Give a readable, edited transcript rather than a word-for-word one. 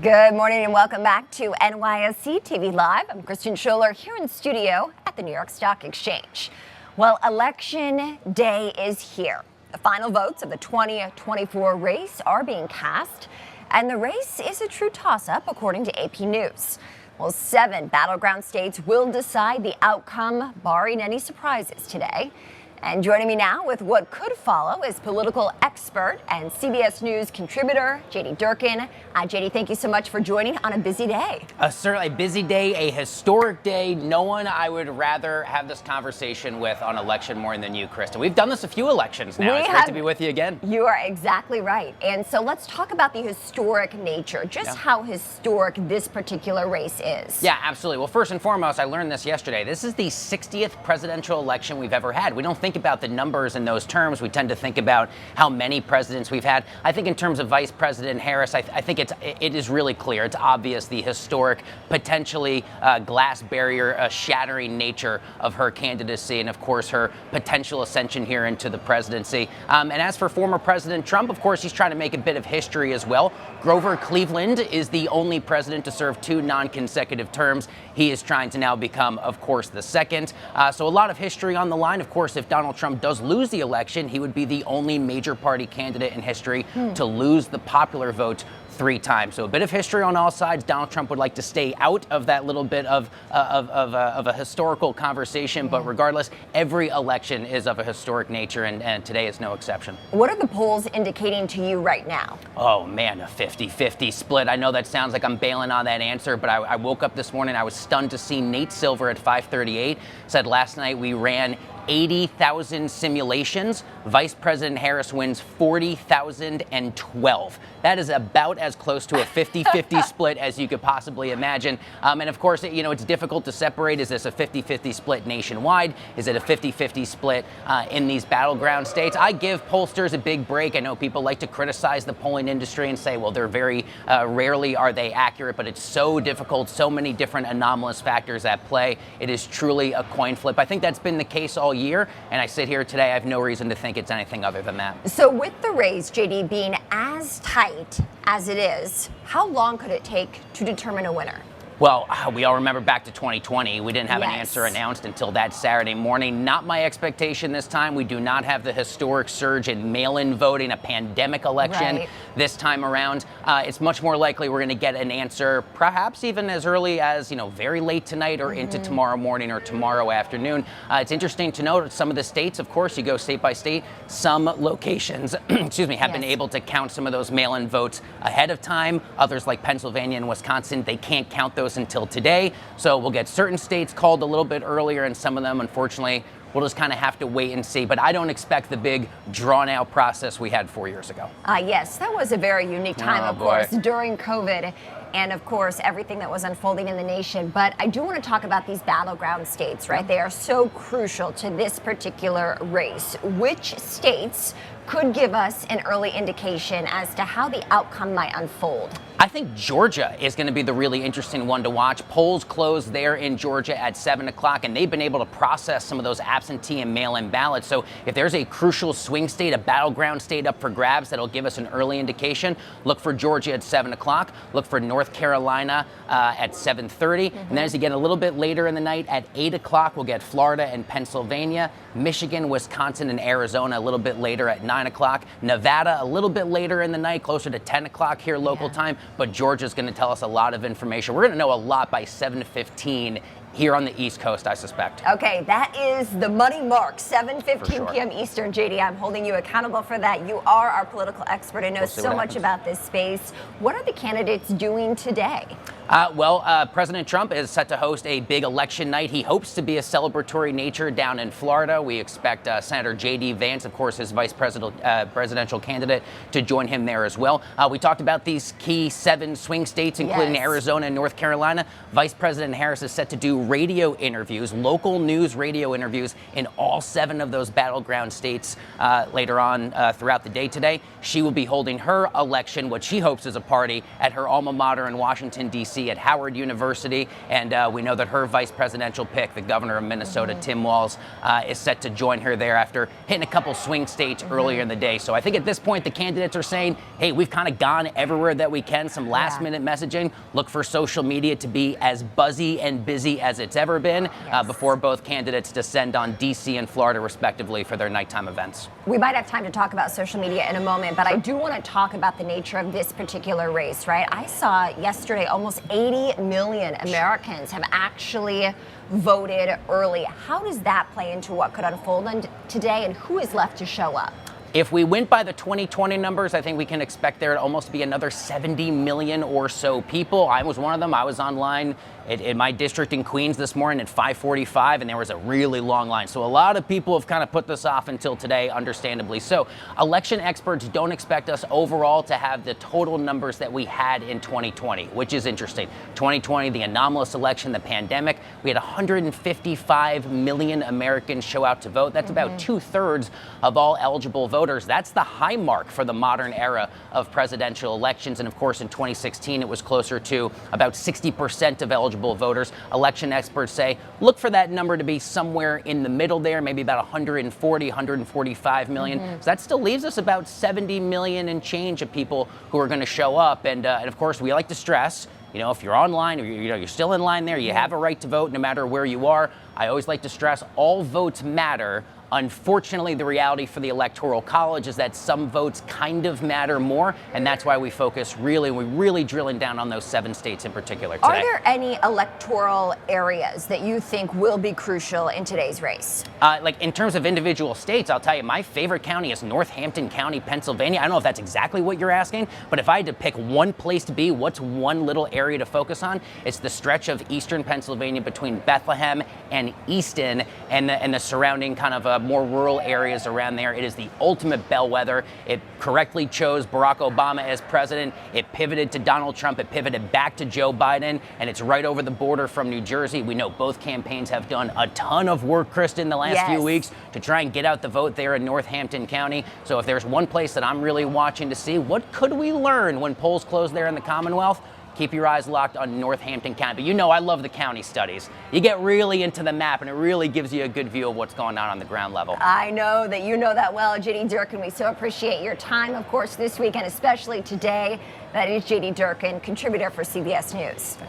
Good morning and welcome back to NYSE TV Live. I'm Kristen Scholler here in studio at the New York Stock Exchange. Well, Election Day is here. The final votes of the 2024 race are being cast, and the race is a true toss-up according to AP News. Well, 7 battleground states will decide the outcome, barring any surprises today. And joining me now with what could follow is political expert and CBS News contributor, JD Durkin. JD, thank you so much for joining on a busy day. Certainly a busy day, a historic day. No one I would rather have this conversation with on election morning than you, Kristen. We've done this a few elections now. It's great to be with you again. You are exactly right. And so let's talk about the historic nature, just how historic this particular race is. Yeah, absolutely. Well, first and foremost, I learned this yesterday. This is the 60th presidential election we've ever had. We don't think about the numbers in those terms. We tend to think about how many presidents we've had. I think in terms of Vice President Harris, I think it is really clear. It's obvious the historic, potentially glass barrier shattering nature of her candidacy and, of course, her potential ascension here into the presidency. And as for former President Trump, of course, he's trying to make a bit of history as well. Grover Cleveland is the only president to serve 2 non-consecutive terms. He is trying to now become, of course, the second. So a lot of history on the line. Of course, if Donald Trump does lose the election, he would be the only major party candidate in history to lose the popular vote 3 times. So a bit of history on all sides. Donald Trump would like to stay out of that little bit of a historical conversation. But regardless, every election is of a historic nature, and today is no exception. What are the polls indicating to you right now? Oh, man, a 50-50 split. I know that sounds like I'm bailing on that answer, but I woke up this morning. I was stunned to see Nate Silver at 538 said last night we ran 80,000 simulations. Vice President Harris wins 40,012. That is about as close to a 50-50 split as you could possibly imagine. And of course, it's difficult to separate. Is this a 50-50 split nationwide? Is it a 50-50 split in these battleground states? I give pollsters a big break. I know people like to criticize the polling industry and say, well, they're very rarely are they accurate, but it's so difficult, so many different anomalous factors at play. It is truly a coin flip. I think that's been the case all year, and I sit here today, I have no reason to think it's anything other than that. So with the race, JD, being as tight as it is, how long could it take to determine a winner? Well, we all remember back to 2020. We didn't have an answer announced until that Saturday morning. Not my expectation this time. We do not have the historic surge in mail-in voting, a pandemic election this time around. It's much more likely we're going to get an answer, perhaps even as early as, very late tonight or into tomorrow morning or tomorrow afternoon. It's interesting to note some of the states, of course, you go state by state, some locations, have been able to count some of those mail-in votes ahead of time. Others like Pennsylvania and Wisconsin, they can't count those until today. So we'll get certain states called a little bit earlier, and some of them, unfortunately, we'll just kind of have to wait and see. But I don't expect the big drawn-out process we had 4 years ago. Yes, that was a very unique time, course, during COVID. And of course, everything that was unfolding in the nation. But I do want to talk about these battleground states, right? They are so crucial to this particular race. Which states could give us an early indication as to how the outcome might unfold? I think Georgia is going to be the really interesting one to watch. Polls close there in Georgia at 7 o'clock, and they've been able to process some of those absentee and mail-in ballots. So if there's a crucial swing state, a battleground state up for grabs that'll give us an early indication, look for Georgia at 7 o'clock. Look for North Carolina at 7:30. And then as you get a little bit later in the night at 8 o'clock, we'll get Florida and Pennsylvania, Michigan, Wisconsin, and Arizona a little bit later at 9 o'clock. Nevada a little bit later in the night, closer to 10 o'clock here local time. But Georgia's going to tell us a lot of information. We're going to know a lot by 7:15 here on the East Coast, I suspect. Okay, that is the money mark, 7:15 p.m. Eastern. JD, I'm holding you accountable for that. You are our political expert and know so much about this space. What are the candidates doing today? President Trump is set to host a big election night. He hopes to be a celebratory nature down in Florida. We expect Senator J.D. Vance, of course, his presidential candidate, to join him there as well. We talked about these key 7 swing states, including Arizona and North Carolina. Vice President Harris is set to do radio interviews, local news radio interviews in all 7 of those battleground states later on throughout the day today. She will be holding her election, what she hopes is a party, at her alma mater in Washington, D.C. residency at Howard University, and we know that her vice presidential pick, the governor of Minnesota, Tim Walz, is set to join her there after hitting a couple swing states earlier in the day. So I think at this point, the candidates are saying, hey, we've kind of gone everywhere that we can, some last-minute messaging. Look for social media to be as buzzy and busy as it's ever been before both candidates descend on D.C. and Florida, respectively, for their nighttime events. We might have time to talk about social media in a moment, but I do want to talk about the nature of this particular race, right? I saw yesterday almost 80 million Americans have actually voted early. How does that play into what could unfold today, and who is left to show up? If we went by the 2020 numbers, I think we can expect there to almost be another 70 million or so people. I was one of them. I was online in my district in Queens this morning at 5:45, and there was a really long line. So a lot of people have kind of put this off until today, understandably. So election experts don't expect us overall to have the total numbers that we had in 2020, which is interesting. 2020, the anomalous election, the pandemic, we had 155 million Americans show out to vote. That's about 2/3 of all eligible voters. That's the high mark for the modern era of presidential elections. And of course, in 2016, it was closer to about 60% of eligible voters. Election experts say, look for that number to be somewhere in the middle there, maybe about 140, 145 million. So that still leaves us about 70 million and change of people who are going to show up. And of course, we like to stress, if you're online or you're still in line there, you have a right to vote no matter where you are. I always like to stress all votes matter. Unfortunately, the reality for the Electoral College is that some votes kind of matter more, and that's why we focus we're really drilling down on those 7 states in particular today. Are there any electoral areas that you think will be crucial in today's race? Like in terms of individual states, I'll tell you, my favorite county is Northampton County, Pennsylvania. I don't know if that's exactly what you're asking, but if I had to pick one place to be, what's one little area to focus on? It's the stretch of eastern Pennsylvania between Bethlehem and Easton and the surrounding kind of more rural areas around there. It is the ultimate bellwether. It correctly chose Barack Obama as president. It pivoted to Donald Trump. It pivoted back to Joe Biden, and it's right over the border from New Jersey. We know both campaigns have done a ton of work, Kristen, the last few weeks to try and get out the vote there in Northampton County. So if there's one place that I'm really watching to see, what could we learn when polls close there in the Commonwealth? Keep your eyes locked on Northampton County. But I love the county studies. You get really into the map, and it really gives you a good view of what's going on the ground level. I know that you know that well, JD Durkin. We so appreciate your time, of course, this week, and especially today. That is JD Durkin, contributor for CBS News.